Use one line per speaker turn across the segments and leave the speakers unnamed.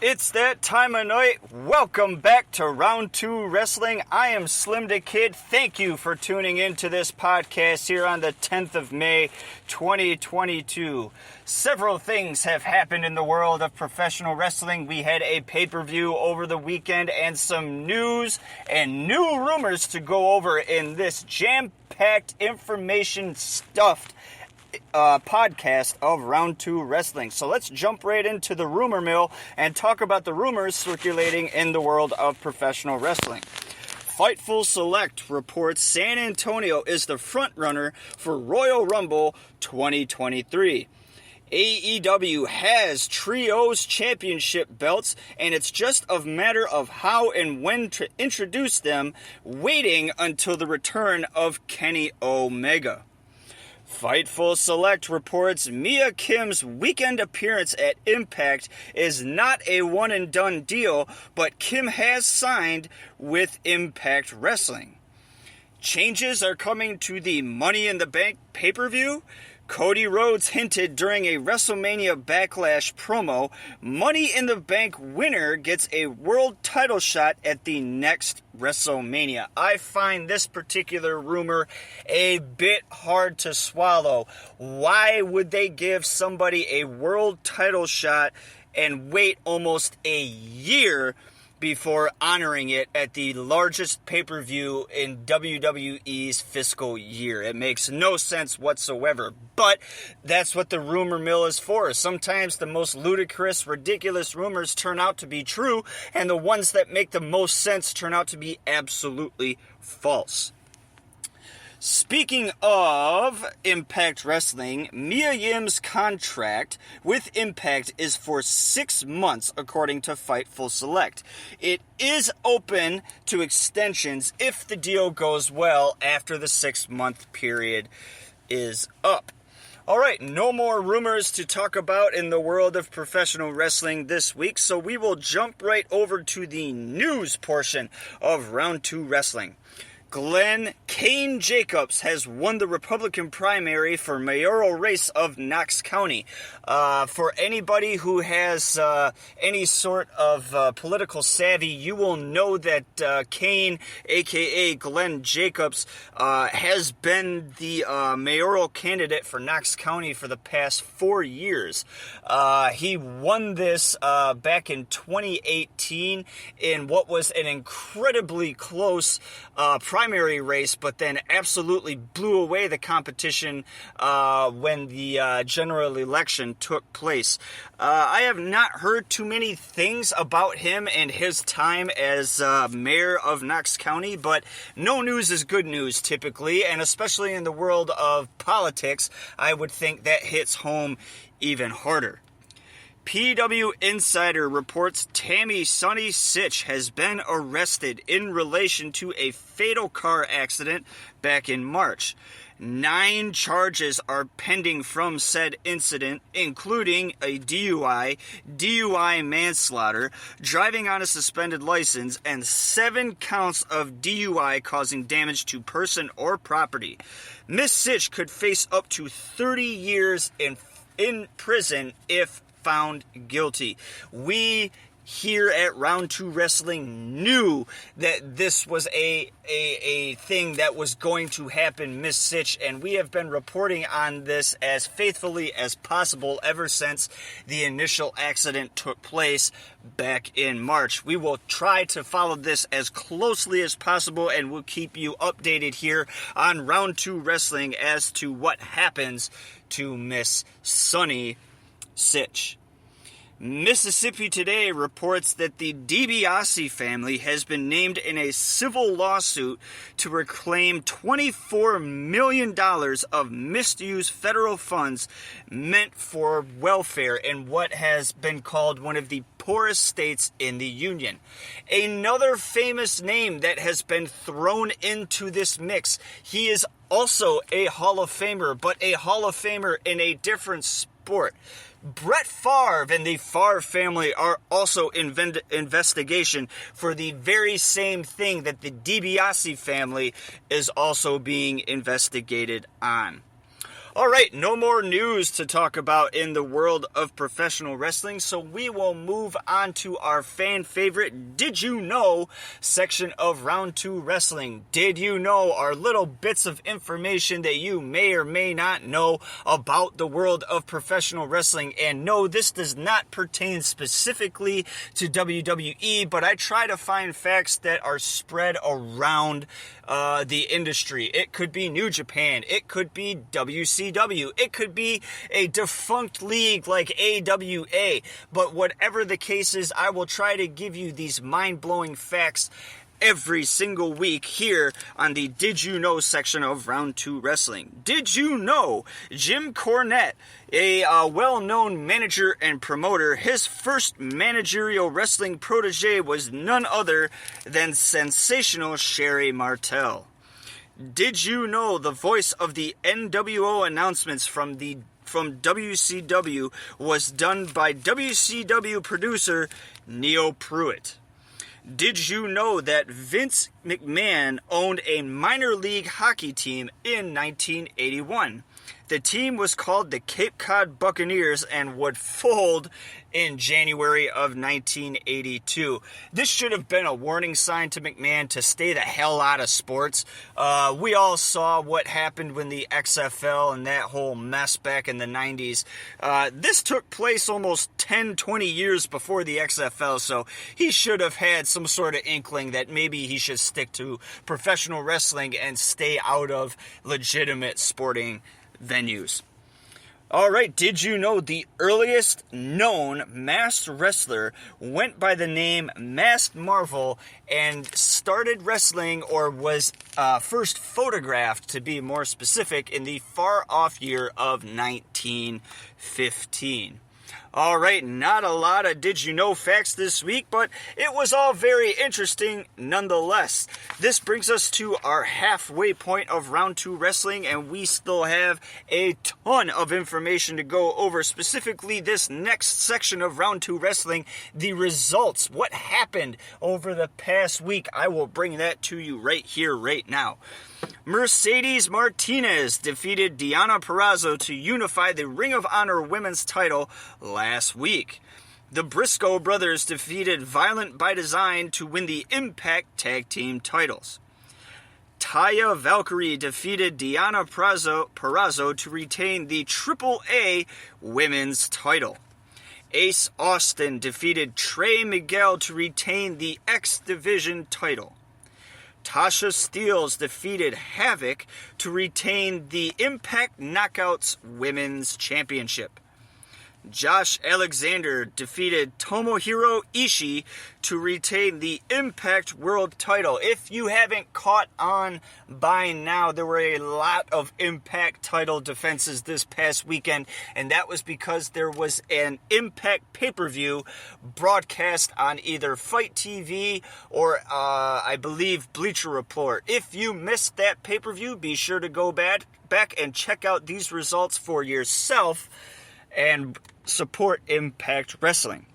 It's that time of night. Welcome back to Round 2 Wrestling. I am Slim the Kid. Thank you for tuning in to this podcast here on the 10th of May, 2022. Several things have happened in the world of professional wrestling. We had a pay-per-view over the weekend and some news and new rumors to go over in this jam-packed, information-stuffed podcast of Round 2 Wrestling. So let's jump right into the rumor mill and talk about the rumors circulating in the world of professional wrestling. Fightful Select reports San Antonio is the front runner for Royal Rumble 2023. AEW has Trios Championship belts, and it's just a matter of how and when to introduce them, waiting until the return of Kenny Omega. Fightful Select reports Mia Kim's weekend appearance at Impact is not a one-and-done deal, but Kim has signed with Impact Wrestling. Changes are coming to the Money in the Bank pay-per-view. Cody Rhodes hinted during a WrestleMania Backlash promo, Money in the Bank winner gets a world title shot at the next WrestleMania. I find this particular rumor a bit hard to swallow. Why would they give somebody a world title shot and wait almost a year before honoring it at the largest pay-per-view in WWE's fiscal year? It makes no sense whatsoever, but that's what the rumor mill is for. Sometimes the most ludicrous, ridiculous rumors turn out to be true, and the ones that make the most sense turn out to be absolutely false. Speaking of Impact Wrestling, Mia Yim's contract with Impact is for 6 months, according to Fightful Select. It is open to extensions if the deal goes well after the 6-month period is up. All right, no more rumors to talk about in the world of professional wrestling this week, so we will jump right over to the news portion of Round 2 Wrestling. Kane Jacobs has won the Republican primary for mayoral race of Knox County. For anybody who has any sort of political savvy, you will know that Kane, a.k.a. Glenn Jacobs, has been the mayoral candidate for Knox County for the past 4 years. He won this back in 2018 in what was an incredibly close primary race, but then absolutely blew away the competition when the general election took place. I have not heard too many things about him and his time as mayor of Knox County, but no news is good news typically, and especially in the world of politics, I would think that hits home even harder. PW Insider reports Tammy Sonny Sitch has been arrested in relation to a fatal car accident back in March. 9 charges are pending from said incident, including a DUI manslaughter, driving on a suspended license, and 7 counts of DUI causing damage to person or property. Miss Sitch could face up to 30 years in prison if found guilty. We here at Round 2 Wrestling knew that this was a thing that was going to happen, Miss Sitch, and we have been reporting on this as faithfully as possible ever since the initial accident took place back in March. We will try to follow this as closely as possible, and we'll keep you updated here on Round 2 Wrestling as to what happens to Miss Sonny Sitch. Mississippi Today reports that the DiBiase family has been named in a civil lawsuit to reclaim $24 million of misused federal funds meant for welfare in what has been called one of the poorest states in the Union. Another famous name that has been thrown into this mix. He is also a Hall of Famer, but a Hall of Famer in a different sport sport. Brett Favre and the Favre family are also investigation for the very same thing that the DiBiase family is also being investigated on. All right, no more news to talk about in the world of professional wrestling, so we will move on to our fan favorite Did You Know section of Round 2 Wrestling. Did you know are little bits of information that you may or may not know about the world of professional wrestling. And no, this does not pertain specifically to WWE, but I try to find facts that are spread around the industry. It could be New Japan, it could be WCW, it could be a defunct league like AWA, but whatever the case is, I will try to give you these mind-blowing facts every single week here on the Did You Know section of Round 2 Wrestling. Did you know Jim Cornette, a well-known manager and promoter, his first managerial wrestling protege was none other than sensational Sherry Martel? Did you know the voice of the NWO announcements from WCW was done by WCW producer Neil Pruitt? Did you know that Vince McMahon owned a minor league hockey team in 1981? The team was called the Cape Cod Buccaneers and would fold in January of 1982. This should have been a warning sign to McMahon to stay the hell out of sports. We all saw what happened when the XFL and that whole mess back in the 90s. This took place almost 10, 20 years before the XFL, so he should have had some sort of inkling that maybe he should stick to professional wrestling and stay out of legitimate sporting venues. All right, did you know the earliest known masked wrestler went by the name Masked Marvel and started wrestling, or was first photographed, to be more specific, in the far-off year of 1915? All right, not a lot of Did You Know facts this week, but it was all very interesting nonetheless. This brings us to our halfway point of Round 2 Wrestling, and we still have a ton of information to go over, specifically this next section of Round 2 Wrestling, the results, what happened over the past week. I will bring that to you right here, right now. Mercedes Martinez defeated Deonna Purrazzo to unify the Ring of Honor Women's title last week. The Briscoe brothers defeated Violent by Design to win the Impact Tag Team titles. Taya Valkyrie defeated Deonna Purrazzo to retain the AAA Women's title. Ace Austin defeated Trey Miguel to retain the X Division title. Tasha Steelz defeated Havoc to retain the Impact Knockouts Women's Championship. Josh Alexander defeated Tomohiro Ishii to retain the Impact World title. If you haven't caught on by now, there were a lot of Impact title defenses this past weekend, and that was because there was an Impact pay-per-view broadcast on either Fight TV or, I believe, Bleacher Report. If you missed that pay-per-view, be sure to go back and check out these results for yourself and support Impact Wrestling.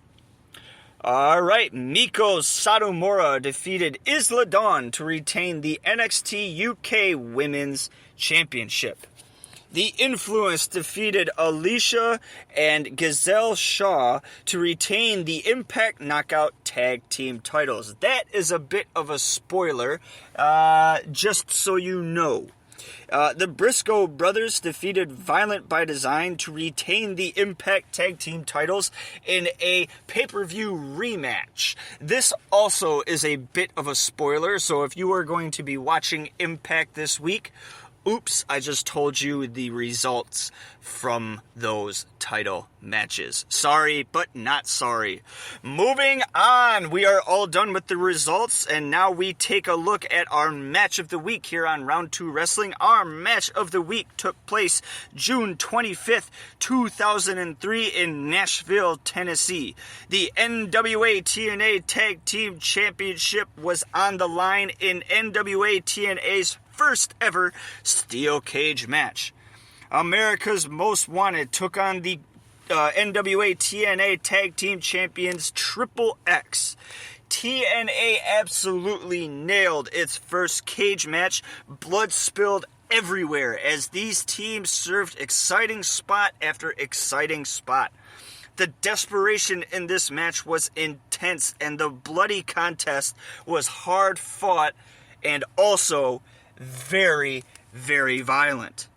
All right, Miko Satomura defeated Isla Dawn to retain the NXT UK Women's Championship. The Influence defeated Alicia and Gazelle Shaw to retain the Impact Knockout Tag Team titles. That is a bit of a spoiler, just so you know. The Briscoe brothers defeated Violent by Design to retain the Impact Tag Team titles in a pay-per-view rematch. This also is a bit of a spoiler, so if you are going to be watching Impact this week, oops, I just told you the results from those title matches. Sorry, but not sorry. Moving on, we are all done with the results, and now we take a look at our match of the week here on Round 2 Wrestling. Our match of the week took place June 25th, 2003 in Nashville, Tennessee. The NWA TNA Tag Team Championship was on the line in NWA TNA's first ever steel cage match. America's Most Wanted took on the NWA TNA Tag Team Champions Triple X. TNA absolutely nailed its first cage match. Blood spilled everywhere as these teams served exciting spot after exciting spot. The desperation in this match was intense, and the bloody contest was hard fought and also very, very violent.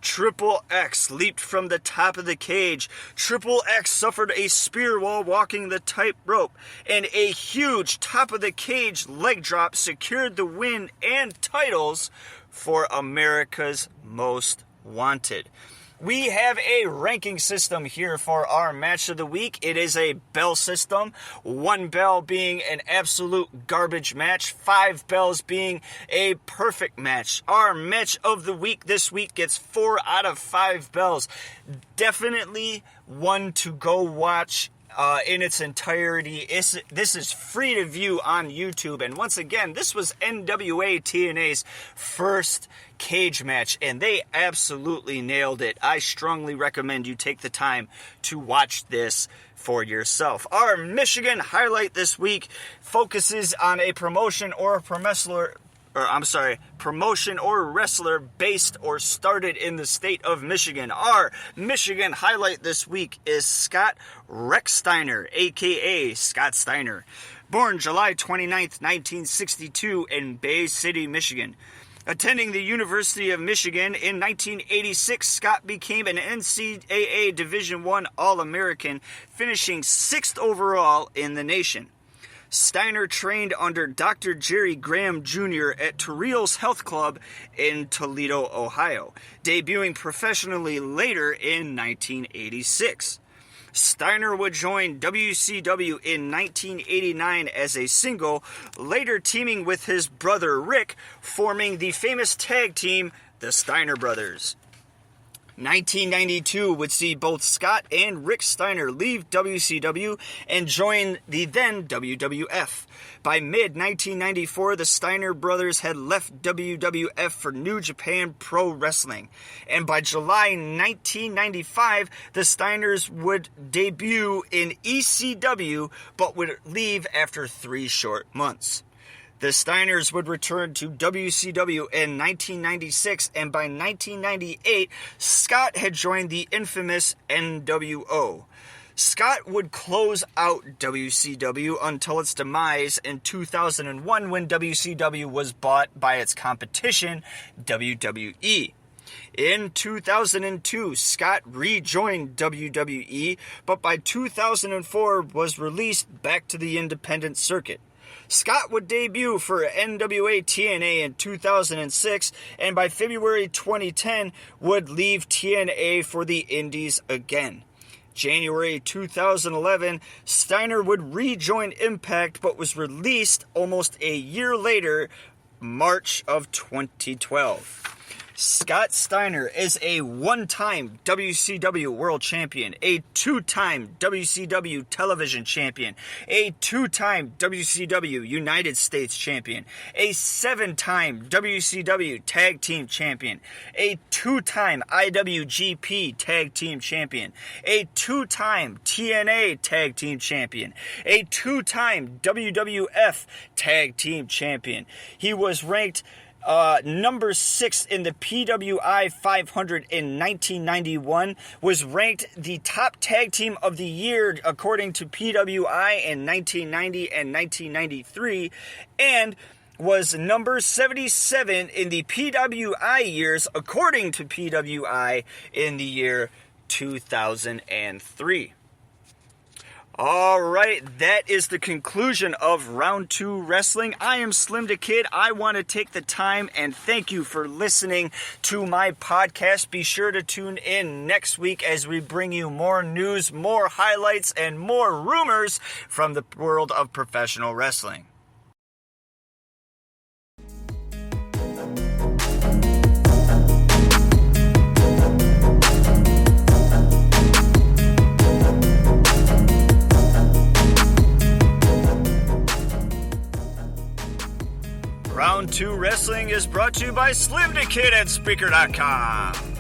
Triple X leaped from the top of the cage. Triple X suffered a spear while walking the tightrope, and a huge top of the cage leg drop secured the win and titles for America's Most Wanted. We have a ranking system here for our match of the week. It is a bell system. 1 bell being an absolute garbage match. 5 bells being a perfect match. Our match of the week this week gets 4 out of 5 bells. Definitely one to go watch in its entirety. This is free to view on YouTube. And once again, this was NWA TNA's first cage match, and they absolutely nailed it. I strongly recommend you take the time to watch this for yourself. Our Michigan highlight this week focuses on a promotion or wrestler based or started in the state of Michigan. Our Michigan highlight this week is Scott Rex Steiner, aka Scott Steiner. Born July 29th, 1962 in Bay City, Michigan. Attending the University of Michigan in 1986, Scott became an NCAA Division I All-American, finishing 6th overall in the nation. Steiner trained under Dr. Jerry Graham Jr. at Torrijos Health Club in Toledo, Ohio, debuting professionally later in 1986. Steiner would join WCW in 1989 as a single, later teaming with his brother Rick, forming the famous tag team, the Steiner Brothers. 1992 would see both Scott and Rick Steiner leave WCW and join the then WWF. By mid-1994, the Steiner brothers had left WWF for New Japan Pro Wrestling. And by July 1995, the Steiners would debut in ECW, but would leave after 3 short months. The Steiners would return to WCW in 1996, and by 1998, Scott had joined the infamous NWO. Scott would close out WCW until its demise in 2001 when WCW was bought by its competition, WWE. In 2002, Scott rejoined WWE, but by 2004 was released back to the independent circuit. Scott would debut for NWA TNA in 2006, and by February 2010 would leave TNA for the Indies again. January 2011, Steiner would rejoin Impact, but was released almost a year later, March of 2012. Scott Steiner is a 1-time WCW World Champion, a 2-time WCW Television Champion, a 2-time WCW United States Champion, a 7-time WCW Tag Team Champion, a 2-time IWGP Tag Team Champion, a 2-time TNA Tag Team Champion, a 2-time WWF Tag Team Champion. He was ranked number 6 in the PWI 500 in 1991, was ranked the top tag team of the year according to PWI in 1990 and 1993, and was number 77 in the PWI years according to PWI in the year 2003. All right, that is the conclusion of Round 2 Wrestling. I am Slim the Kid. I want to take the time and thank you for listening to my podcast. Be sure to tune in next week as we bring you more news, more highlights, and more rumors from the world of professional wrestling. Round 2 Wrestling is brought to you by Slim the Kid at Spreaker.com.